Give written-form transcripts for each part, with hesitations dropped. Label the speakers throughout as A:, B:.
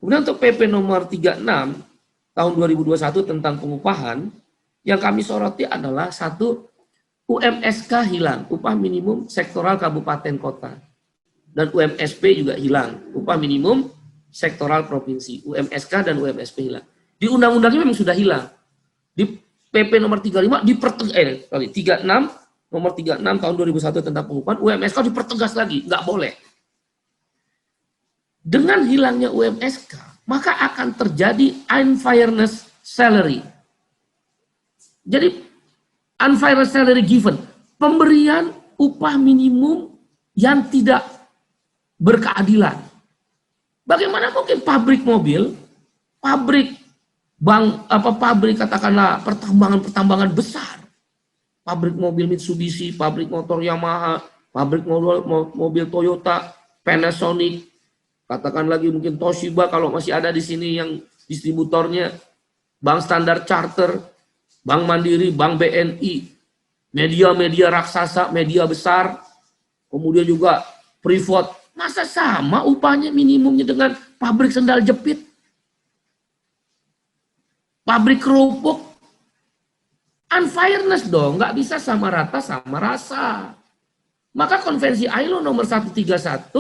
A: Kemudian untuk PP nomor 36 tahun 2021 tentang pengupahan, yang kami soroti adalah satu, UMSK hilang, upah minimum sektoral kabupaten kota. Dan UMSP juga hilang, upah minimum sektoral provinsi. UMSK dan UMSP hilang. Di undang-undangnya memang sudah hilang. Di PP nomor 35 36 nomor 36 tahun 2001 tentang pengupahan, UMSK dipertegas lagi, nggak boleh. Dengan hilangnya UMSK, maka akan terjadi unfairness salary. Jadi unfairness salary given, pemberian upah minimum yang tidak berkeadilan. Bagaimana mungkin pabrik mobil, pabrik pabrik katakanlah pertambangan besar, pabrik mobil Mitsubishi, pabrik motor Yamaha, pabrik mobil Toyota, Panasonic, katakan lagi mungkin Toshiba kalau masih ada di sini yang distributornya, Bank Standard Charter, Bank Mandiri, Bank BNI, media-media raksasa, media besar, kemudian juga Freeport. Masa sama upahnya minimumnya dengan pabrik sendal jepit, pabrik kerupuk? Unfairness dong, nggak bisa sama rata sama rasa. Maka konvensi ILO nomor 131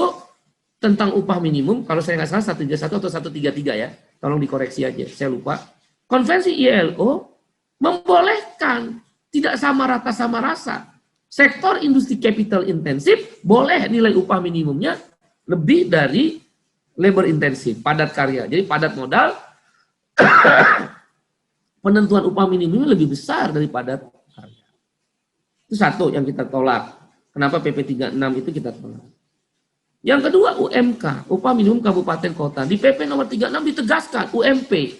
A: tentang upah minimum, kalau saya nggak salah 131 atau 133 ya, tolong dikoreksi aja, saya lupa. Konvensi ILO membolehkan tidak sama rata sama rasa. Sektor industri capital intensif boleh nilai upah minimumnya lebih dari labor intensif, padat karya. Jadi padat modal, penentuan upah minimumnya lebih besar dari padat karya. Itu satu yang kita tolak. Kenapa PP 36 itu kita tolak. Yang kedua UMK, upah minimum kabupaten kota. Di PP nomor 36 ditegaskan UMP.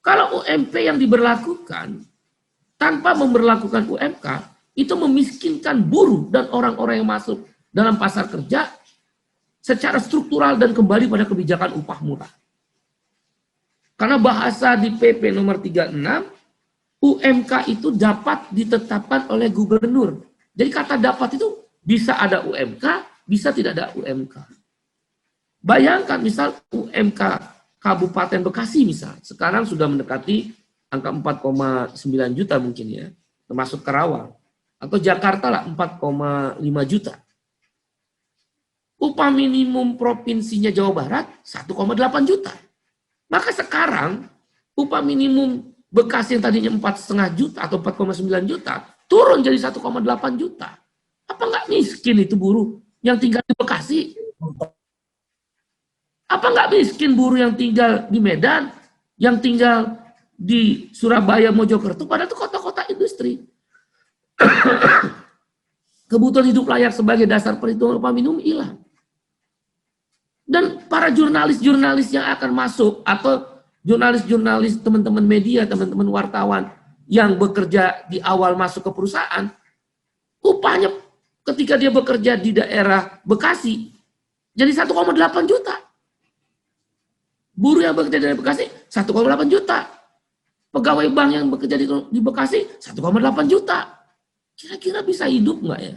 A: Kalau UMP yang diberlakukan tanpa memberlakukan UMK, itu memiskinkan buruh dan orang-orang yang masuk dalam pasar kerja secara struktural dan kembali pada kebijakan upah murah. Karena bahasa di PP nomor 36, UMK itu dapat ditetapkan oleh gubernur. Jadi kata dapat itu bisa ada UMK, bisa tidak ada UMK. Bayangkan misal UMK Kabupaten Bekasi misal, sekarang sudah mendekati angka 4,9 juta mungkin ya, termasuk Karawang. Atau Jakarta lah 4,5 juta. Upah minimum provinsinya Jawa Barat 1,8 juta. Maka sekarang upah minimum Bekasi yang tadinya 4,5 juta atau 4,9 juta turun jadi 1,8 juta. Apa nggak miskin itu buruh yang tinggal di Bekasi? Apa nggak miskin buruh yang tinggal di Medan, yang tinggal di Surabaya, Mojokerto, padahal itu kota-kota industri. Kebutuhan hidup layak sebagai dasar perhitungan upah minimum hilang. Dan para jurnalis-jurnalis yang akan masuk atau jurnalis-jurnalis teman-teman media, teman-teman wartawan yang bekerja di awal masuk ke perusahaan, upahnya ketika dia bekerja di daerah Bekasi jadi 1,8 juta. Buruh yang bekerja di Bekasi 1,8 juta. Pegawai bank yang bekerja di Bekasi 1,8 juta. Kira-kira bisa hidup nggak ya?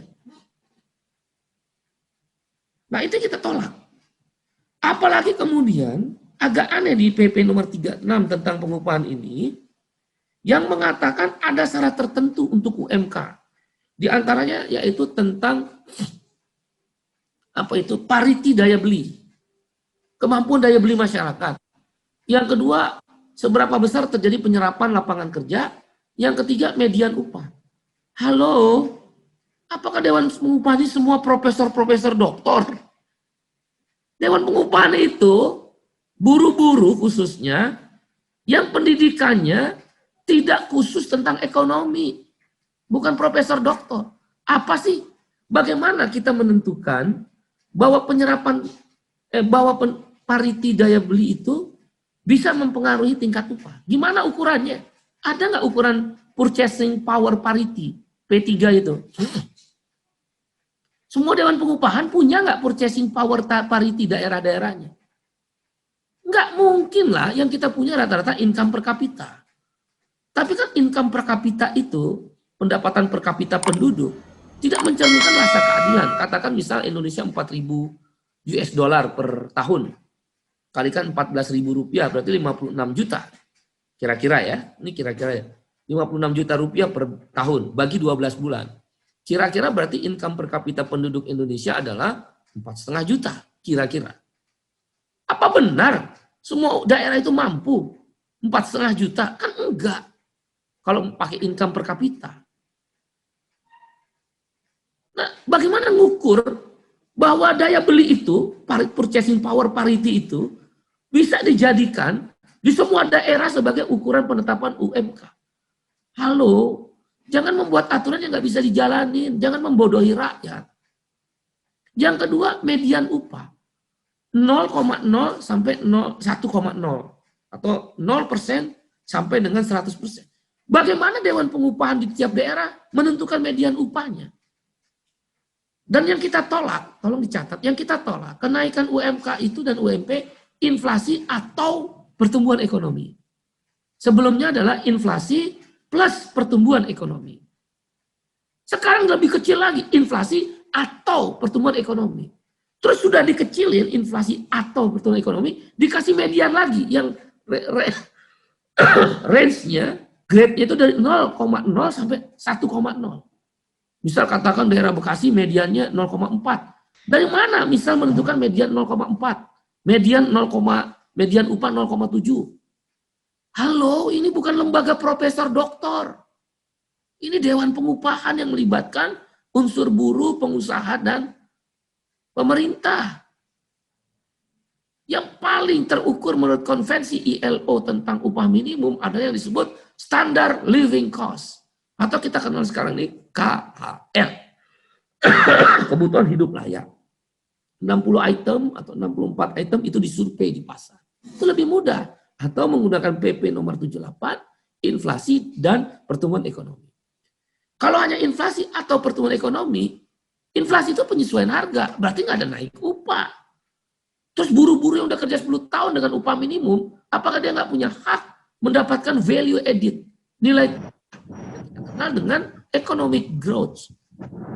A: Nah itu kita tolak. Apalagi kemudian agak aneh di PP nomor 36 tentang pengupahan ini yang mengatakan ada syarat tertentu untuk UMK. Di antaranya yaitu tentang pariti daya beli. Kemampuan daya beli masyarakat. Yang kedua, seberapa besar terjadi penyerapan lapangan kerja. Yang ketiga, median upah. Halo, apakah Dewan Pengupahan ini semua profesor-profesor doktor? Dewan Pengupahan itu buruh-buruh khususnya yang pendidikannya tidak khusus tentang ekonomi, bukan profesor doktor. Apa sih? Bagaimana kita menentukan bahwa pariti daya beli itu bisa mempengaruhi tingkat upah? Gimana ukurannya? Ada nggak ukuran purchasing power parity P3 itu? Semua Dewan Pengupahan punya nggak purchasing power parity daerah-daerahnya? Nggak mungkin lah yang kita punya rata-rata income per kapita. Tapi kan income per kapita itu, pendapatan per kapita penduduk, tidak mencerminkan rasa keadilan. Katakan misal Indonesia 4.000 US dollar per tahun. kalikan Rp14.000 berarti 56 juta. Kira-kira ya, ini kira-kira ya. 56 juta rupiah per tahun bagi 12 bulan. Kira-kira berarti income per kapita penduduk Indonesia adalah 4,5 juta. Kira-kira. Apa benar semua daerah itu mampu 4,5 juta? Kan enggak. Kalau pakai income per kapita. Nah, bagaimana ngukur bahwa daya beli itu, purchasing power parity itu, bisa dijadikan di semua daerah sebagai ukuran penetapan UMK. Halo, jangan membuat aturan yang nggak bisa dijalanin, jangan membodohi rakyat. Yang kedua, median upah. 0,0 sampai 1,0 atau 0% sampai dengan 100%. Bagaimana Dewan Pengupahan di tiap daerah menentukan median upahnya? Dan yang kita tolak, tolong dicatat, yang kita tolak kenaikan UMK itu dan UMP inflasi atau pertumbuhan ekonomi. Sebelumnya adalah inflasi plus pertumbuhan ekonomi. Sekarang lebih kecil lagi, inflasi atau pertumbuhan ekonomi. Terus sudah dikecilin inflasi atau pertumbuhan ekonomi, dikasih median lagi yang range-nya, grade-nya itu dari 0,0 sampai 1,0. Misal katakan daerah Bekasi mediannya 0,4. Dari mana misal menentukan median 0,4? Median median upah 0,7. Halo, ini bukan lembaga profesor doktor. Ini Dewan Pengupahan yang melibatkan unsur buruh, pengusaha, dan pemerintah. Yang paling terukur menurut konvensi ILO tentang upah minimum ada yang disebut standar living cost. Atau kita kenal sekarang ini KHR. Kebutuhan hidup layak. 60 item atau 64 item itu disurvei di pasar. Itu lebih mudah. Atau menggunakan PP nomor 78, inflasi dan pertumbuhan ekonomi. Kalau hanya inflasi atau pertumbuhan ekonomi, inflasi itu penyesuaian harga, berarti nggak ada naik upah. Terus buruh-buruh yang udah kerja 10 tahun dengan upah minimum, apakah dia nggak punya hak mendapatkan value added, nilai kenal dengan economic growth.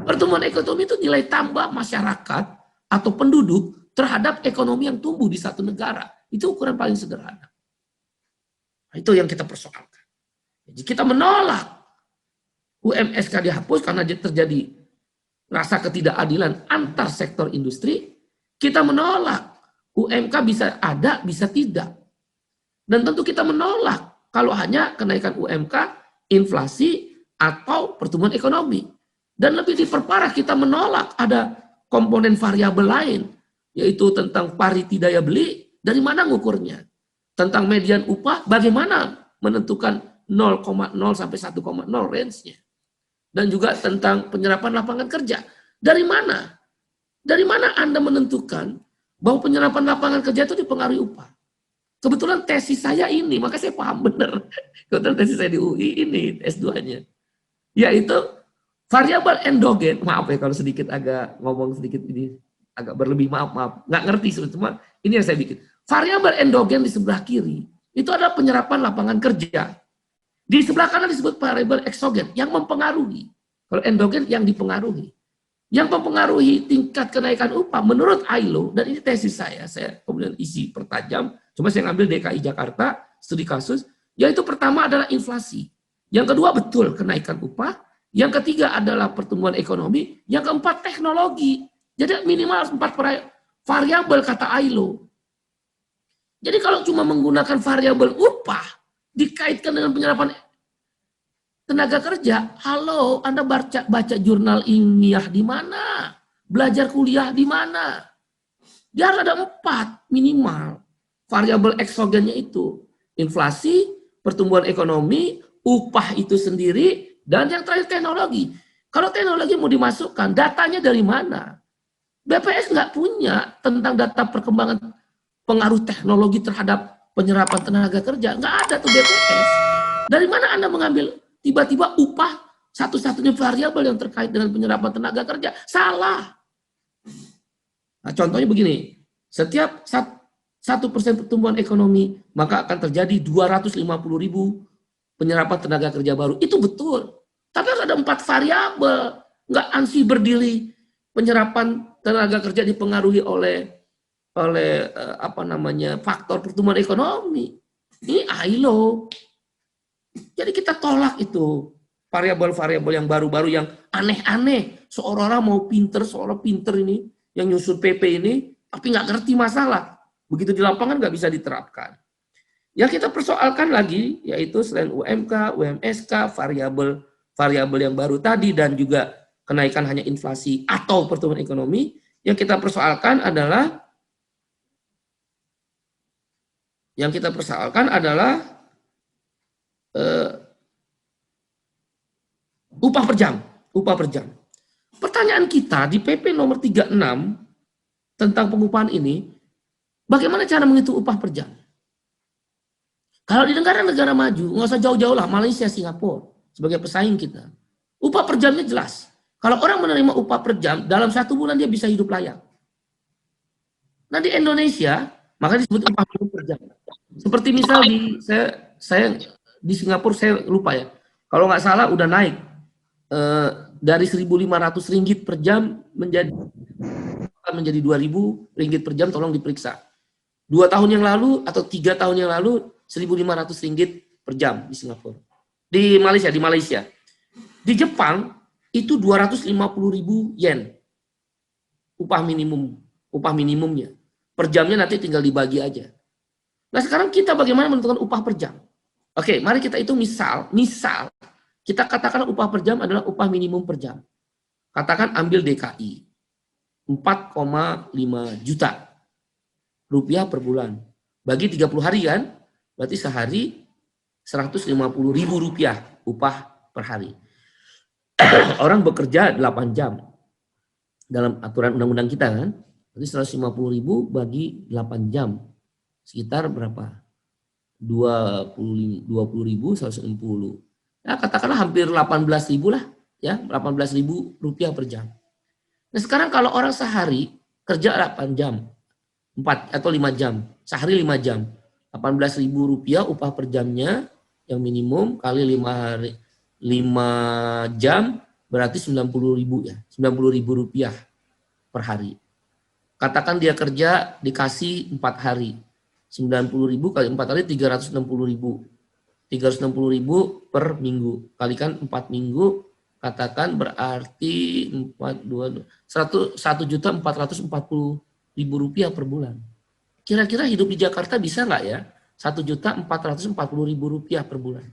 A: Pertumbuhan ekonomi itu nilai tambah masyarakat atau penduduk terhadap ekonomi yang tumbuh di satu negara. Itu ukuran paling sederhana. Itu yang kita persoalkan. Jadi kita menolak UMSK dihapus karena terjadi rasa ketidakadilan antar sektor industri. Kita menolak UMK bisa ada, bisa tidak. Dan tentu kita menolak kalau hanya kenaikan UMK, inflasi, atau pertumbuhan ekonomi. Dan lebih diperparah kita menolak ada komponen variabel lain, yaitu tentang pariti daya beli, dari mana ngukurnya? Tentang median upah, bagaimana menentukan 0,0 sampai 1,0 range-nya? Dan juga tentang penyerapan lapangan kerja. Dari mana? Dari mana Anda menentukan bahwa penyerapan lapangan kerja itu dipengaruhi upah? Kebetulan tesis saya ini, maka saya paham benar. Kebetulan tesis saya di UI ini, S2-nya. Yaitu variabel endogen, maaf ya kalau sedikit agak ngomong sedikit ini agak berlebih, maaf, nggak ngerti sebetulnya, ini yang saya bikin. Variabel endogen di sebelah kiri itu adalah penyerapan lapangan kerja. Di sebelah kanan disebut variabel eksogen yang mempengaruhi. Kalau endogen yang dipengaruhi. Yang mempengaruhi tingkat kenaikan upah menurut ILO, dan ini tesis saya kemudian isi pertajam, cuma saya ngambil DKI Jakarta, studi kasus, yaitu pertama adalah inflasi. Yang kedua betul kenaikan upah, yang ketiga adalah pertumbuhan ekonomi, yang keempat teknologi. Jadi minimal 4 variabel kata ILO. Jadi kalau cuma menggunakan variabel upah dikaitkan dengan penyerapan tenaga kerja, halo, Anda baca jurnal ilmiah di mana? Belajar kuliah di mana? Dia harus ada 4 minimal variabel eksogennya itu. Inflasi, pertumbuhan ekonomi, upah itu sendiri, dan yang terakhir teknologi. Kalau teknologi mau dimasukkan, datanya dari mana? BPS nggak punya tentang data perkembangan pengaruh teknologi terhadap penyerapan tenaga kerja. Nggak ada tuh BPS. Dari mana Anda mengambil tiba-tiba upah satu-satunya variabel yang terkait dengan penyerapan tenaga kerja? Salah. Nah, contohnya begini, setiap 1% pertumbuhan ekonomi, maka akan terjadi 250.000 penyerapan tenaga kerja baru. Itu betul. Tapi harus ada 4 variabel. Nggak ansih berdiri penyerapan tenaga kerja dipengaruhi oleh faktor pertumbuhan ekonomi. Ini ILO. Jadi kita tolak itu variabel-variabel yang baru-baru yang aneh-aneh. Seolah-olah mau pinter, seolah pinter ini yang nyusun PP ini, tapi nggak ngerti masalah. Begitu di lapangan nggak bisa diterapkan. Yang kita persoalkan lagi yaitu selain UMK, UMSK, variabel yang baru tadi dan juga kenaikan hanya inflasi atau pertumbuhan ekonomi, yang kita persoalkan adalah upah per jam. Pertanyaan kita di PP nomor 36 tentang pengupahan ini, bagaimana cara menghitung upah per jam? Kalau di negara-negara maju, nggak usah jauh-jauh lah, Malaysia, Singapura sebagai pesaing kita, upah per jamnya jelas. Kalau orang menerima upah per jam, dalam 1 bulan dia bisa hidup layak. Nah di Indonesia, maka disebut upah minimum per jam. Seperti misal saya di Singapura, saya lupa ya, kalau nggak salah udah naik dari 1.500 ringgit per jam menjadi 2.000 ringgit per jam, tolong diperiksa. 2 tahun yang lalu atau 3 tahun yang lalu 1.500 ringgit per jam di Singapura. Di Malaysia. Di Jepang itu 250.000 yen upah minimumnya. Per jamnya nanti tinggal dibagi aja. Nah sekarang kita bagaimana menentukan upah per jam? Oke, mari kita hitung misal kita katakan upah per jam adalah upah minimum per jam. Katakan ambil DKI 4,5 juta rupiah per bulan. Bagi 30 hari kan, berarti sehari 150.000 rupiah upah per hari. Orang bekerja 8 jam dalam aturan undang-undang kita kan, berarti 150.000 bagi 8 jam. Sekitar berapa? 20.000, 160. Ya, katakanlah hampir 18.000 lah, ya, 18.000 rupiah per jam. Nah, sekarang kalau orang sehari kerja 8 jam, 4 atau 5 jam, sehari 5 jam, 18.000 rupiah upah per jamnya yang minimum kali 5 jam berarti 90.000 ya, 90.000 rupiah per hari. Katakan dia kerja dikasih 4 hari. 90.000 kali 4 hari 360.000. 360.000 per minggu. Kalikan 4 minggu, katakan berarti 1.440.000 rupiah per bulan. Kira-kira hidup di Jakarta bisa nggak ya? 1.440.000 rupiah per bulan.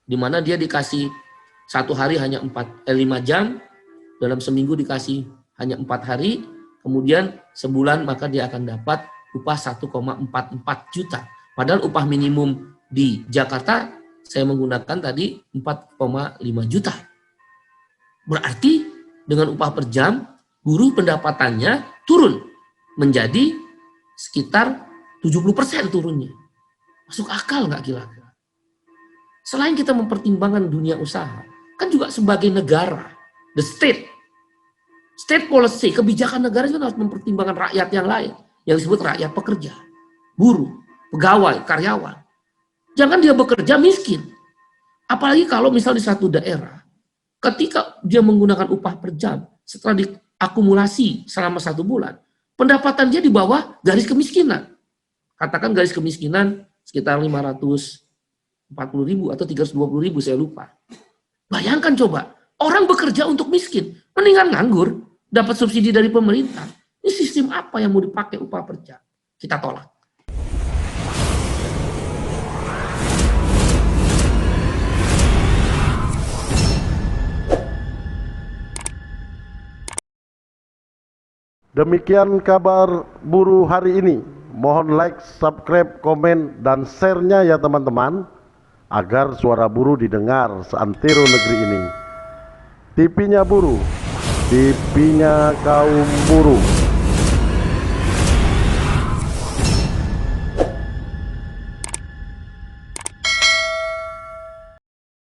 A: Di mana dia dikasih 1 hari hanya 5 jam, dalam seminggu dikasih hanya 4 hari, kemudian sebulan maka dia akan dapat upah 1,44 juta. Padahal upah minimum di Jakarta saya menggunakan tadi 4,5 juta. Berarti dengan upah per jam, buruh pendapatannya turun menjadi sekitar 70% turunnya. Masuk akal nggak kira-kira? Selain kita mempertimbangkan dunia usaha, kan juga sebagai negara, the state policy, kebijakan negara itu harus mempertimbangkan rakyat yang lain, yang disebut rakyat pekerja, buruh, pegawai, karyawan. Jangan dia bekerja miskin. Apalagi kalau misal di satu daerah, ketika dia menggunakan upah per jam, setelah diakumulasi selama 1 bulan, pendapatan dia di bawah garis kemiskinan. Katakan garis kemiskinan sekitar 540.000 atau 320.000, saya lupa. Bayangkan coba, orang bekerja untuk miskin, mendingan nganggur, dapat subsidi dari pemerintah. Ini sistem apa yang mau dipakai upah per jam? Kita tolak.
B: Demikian kabar buruh hari ini. Mohon like, subscribe, komen, dan share-nya ya teman-teman, agar suara buruh didengar seantero negeri ini. TV-nya buruh, TV-nya kaum buruh.